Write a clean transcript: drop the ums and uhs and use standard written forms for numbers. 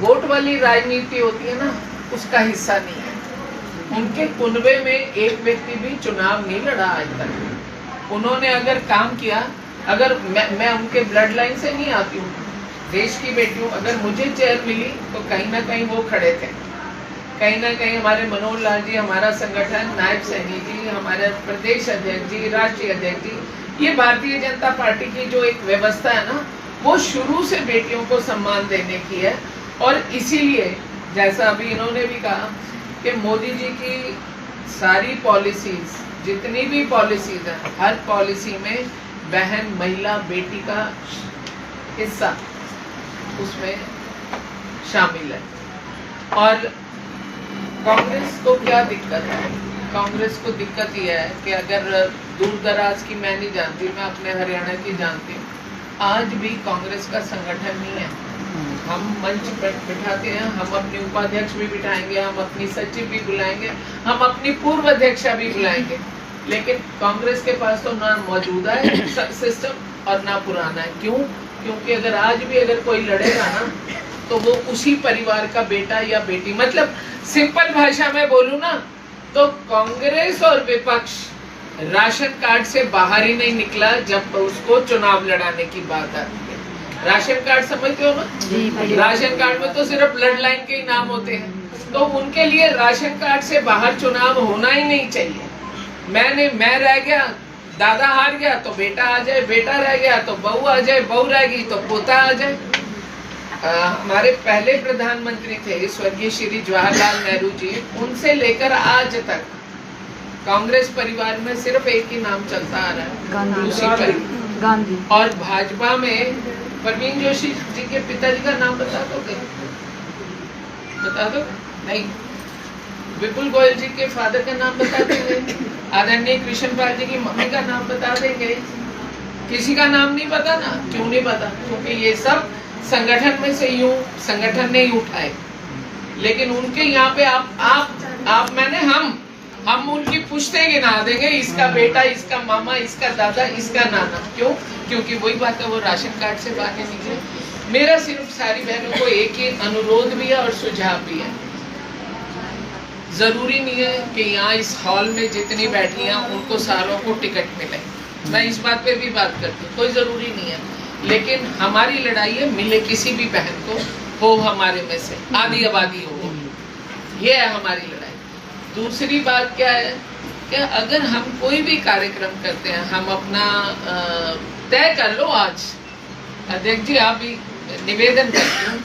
Vote वाली राजनीति होती है ना, उसका हिस्सा नहीं है। उनके कुनबे में एक व्यक्ति भी चुनाव नहीं लड़ा आज तक। उन्होंने अगर काम किया, अगर मैं उनके ब्लड लाइन से नहीं आती हूँ, देश की बेटी हूँ, अगर मुझे चेयर मिली तो कहीं ना कहीं वो खड़े थे, कहीं ना कहीं हमारे मनोहर लाल जी, हमारा संगठन, नायब सैनी जी, हमारे प्रदेश अध्यक्ष जी, राष्ट्रीय अध्यक्ष जी, ये भारतीय जनता पार्टी की जो एक व्यवस्था है ना, वो शुरू से बेटियों को सम्मान देने की है। और इसीलिए जैसा अभी इन्होंने भी कहा कि मोदी जी की सारी पॉलिसीज, जितनी भी पॉलिसीज हैं, हर पॉलिसी में बहन, महिला, बेटी का हिस्सा उसमें शामिल है। और कांग्रेस को क्या दिक्कत है? कांग्रेस को दिक्कत यह है कि अगर दूर दराज की मैं नहीं जानती, मैं अपने हरियाणा की जानती हूँ, आज भी कांग्रेस का संगठन नहीं है। हम मंच पर बिठाते हैं, हम अपने उपाध्यक्ष भी बिठाएंगे, हम अपनी सचिव भी बुलाएंगे, हम अपनी पूर्व अध्यक्षा भी बुलाएंगे, लेकिन कांग्रेस के पास तो ना मौजूदा है सिस्टम और ना पुराना है। क्यों? क्योंकि अगर आज भी अगर कोई लड़ेगा ना, तो वो उसी परिवार का बेटा या बेटी, मतलब सिंपल भाषा में बोलूं ना, तो कांग्रेस और विपक्ष राशन कार्ड से बाहर ही नहीं निकला जब उसको चुनाव लड़ाने की बात आती है। राशन कार्ड समझते हो ना? राशन कार्ड में तो सिर्फ ब्लड लाइन के ही नाम होते हैं, तो उनके लिए राशन कार्ड से बाहर चुनाव होना ही नहीं चाहिए। मैं रह गया, दादा हार गया तो बेटा आ जाए, बेटा रह गया तो बहू आ जाए, बहू रह गई तो पोता आ जाए। हमारे पहले प्रधानमंत्री थे स्वर्गीय श्री जवाहरलाल नेहरू जी, उनसे लेकर आज तक कांग्रेस परिवार में सिर्फ एक ही नाम चलता आ रहा है, गांधी। और भाजपा में प्रवीण जोशी जी के पिताजी का नाम बता दोगे? बता दो? नहीं। विपुल गोयल जी के फादर का नाम बता देंगे? आदरणीय कृष्णपाल जी की मम्मी का नाम बता देंगे? किसी का नाम नहीं पता ना? क्यों नहीं पता? क्योंकि ये सब संगठन में से यूं संगठन ने ही उठाए। लेकिन उनके यहाँ पे आप मैंने हम उनकी पुश्ते गिना देंगे, इसका बेटा, इसका मामा, इसका दादा, इसका नाना। क्यों? क्योंकि वही बात है, वो राशन कार्ड से बाहर निकले। मेरा सिर्फ सारी बहनों को एक ही अनुरोध भी है और सुझाव भी है, जरूरी नहीं है कि यहाँ इस हॉल में जितनी बैठी हैं उनको सारों को टिकट मिले। मैं इस बात पे भी बात करती हूँ, कोई जरूरी नहीं है, लेकिन हमारी लड़ाई है मिले किसी भी बहन को, हो हमारे में से आधी आबादी हो, ये है हमारी लड़ाई। दूसरी बात क्या है कि अगर हम कोई भी कार्यक्रम करते हैं, हम अपना तय कर लो। आज अध्यक्ष जी आप भी निवेदन करती हूँ